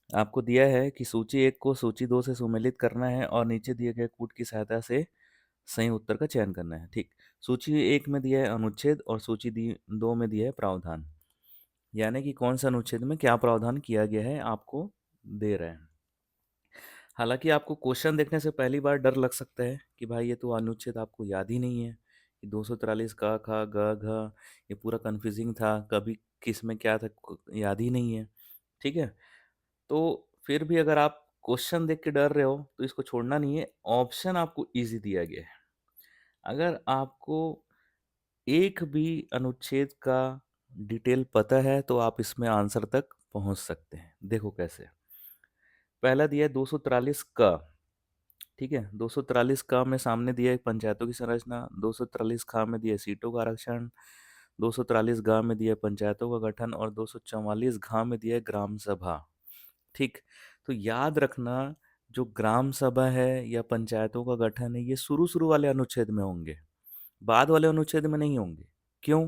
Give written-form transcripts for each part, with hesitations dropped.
आपको दिया है कि सूची एक को सूची दो से सुमेलित करना है और नीचे दिए गए कूट की सहायता से सही उत्तर का चयन करना है। ठीक। सूची एक में दिया है अनुच्छेद और सूची दो में दिया है प्रावधान। यानी कि कौन सा अनुच्छेद में क्या प्रावधान किया गया है आपको दे रहे हैं। हालांकि आपको क्वेश्चन देखने से पहली बार डर लग सकता है कि भाई ये तो अनुच्छेद आपको याद ही नहीं है कि 243 का खा ग घ, ये पूरा कंफ्यूजिंग था, कभी किस में क्या था याद ही नहीं है। ठीक है। तो फिर भी अगर आप क्वेश्चन देख के डर रहे हो तो इसको छोड़ना नहीं है, ऑप्शन आपको इजी दिया गया है। अगर आपको एक भी अनुच्छेद का डिटेल पता है तो आप इसमें आंसर तक पहुंच सकते हैं। देखो कैसे। पहला दिया है 243 का। ठीक है। 243 का में सामने दिया है पंचायतों की संरचना, 243 खा में दिया है सीटों का आरक्षण, 243 गा में दिया है पंचायतों का गठन और 244 घा में दिया है ग्राम सभा। ठीक। तो याद रखना, जो ग्राम सभा है या पंचायतों का गठन है ये शुरू शुरू वाले अनुच्छेद में होंगे, बाद वाले अनुच्छेद में नहीं होंगे। क्यों?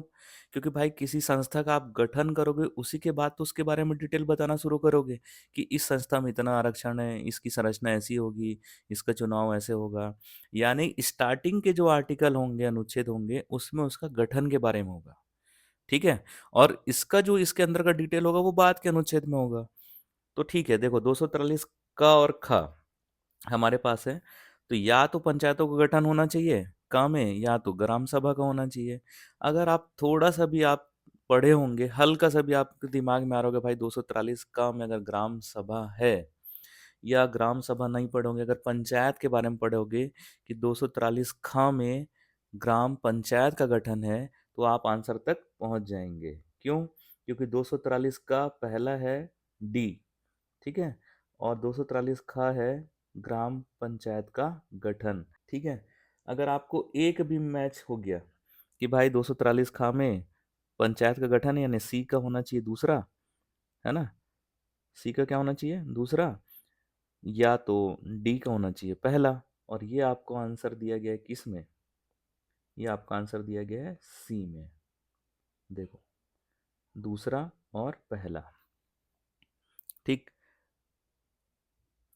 क्योंकि भाई किसी संस्था का आप गठन करोगे उसी के बाद तो उसके बारे में डिटेल बताना शुरू करोगे कि इस संस्था में इतना आरक्षण है, इसकी संरचना ऐसी होगी, इसका चुनाव ऐसे होगा। यानी स्टार्टिंग के जो आर्टिकल होंगे, अनुच्छेद होंगे, उसमें उसका गठन के बारे में होगा। ठीक है। और इसका जो इसके अंदर का डिटेल होगा वो बाद के अनुच्छेद में होगा। तो ठीक है, देखो 243 का और खा हमारे पास है, तो या तो पंचायतों का गठन होना चाहिए का में, या तो ग्राम सभा का होना चाहिए। अगर आप थोड़ा सा भी आप पढ़े होंगे, हल्का सा भी आपके दिमाग में आ रहा होगा भाई 243 का में अगर ग्राम सभा है, या ग्राम सभा नहीं पढ़े होंगे, अगर पंचायत के बारे में पढ़े होंगे कि 243 खा में ग्राम पंचायत का गठन है, तो आप आंसर तक पहुंच जाएंगे। क्यों? क्योंकि 243 का पहला है डी। ठीक है। और 243 खा है ग्राम पंचायत का गठन। ठीक है। अगर आपको एक भी मैच हो गया कि भाई 243 खा में पंचायत का गठन है, यानी सी का होना चाहिए दूसरा, है ना। सी का क्या होना चाहिए दूसरा, या तो डी का होना चाहिए पहला। और ये आपको आंसर दिया गया है किस में? ये आपका आंसर दिया गया है सी में। देखो, दूसरा और पहला। ठीक।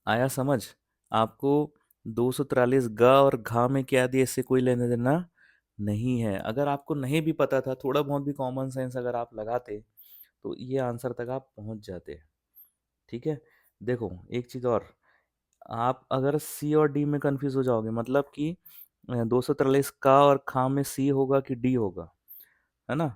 आया समझ? आपको 243 ग और घा में क्या दिया इससे कोई लेना देना नहीं है। अगर आपको नहीं भी पता था, थोड़ा बहुत भी कॉमन सेंस अगर आप लगाते तो ये आंसर तक आप पहुंच जाते। ठीक है। देखो एक चीज और, आप अगर सी और डी में कंफ्यूज हो जाओगे, मतलब कि 243 का और खा में सी होगा कि डी होगा, है ना।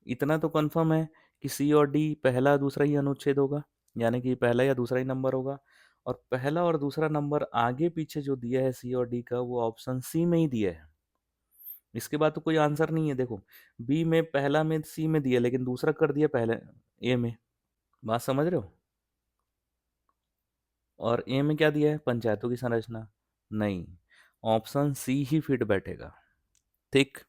इतना तो कंफर्म है कि सी और डी पहला दूसरा ही अनुच्छेद होगा, यानी कि पहला या दूसरा ही नंबर होगा। और पहला और दूसरा नंबर आगे पीछे जो दिया है सी और डी का, वो ऑप्शन सी में ही दिया है। इसके बाद तो कोई आंसर नहीं है। देखो, बी में पहला में सी में दिया, लेकिन दूसरा कर दिया पहले ए में। बात समझ रहे हो? और ए में क्या दिया है? पंचायतों की संरचना। नहीं, ऑप्शन सी ही फिट बैठेगा। ठीक।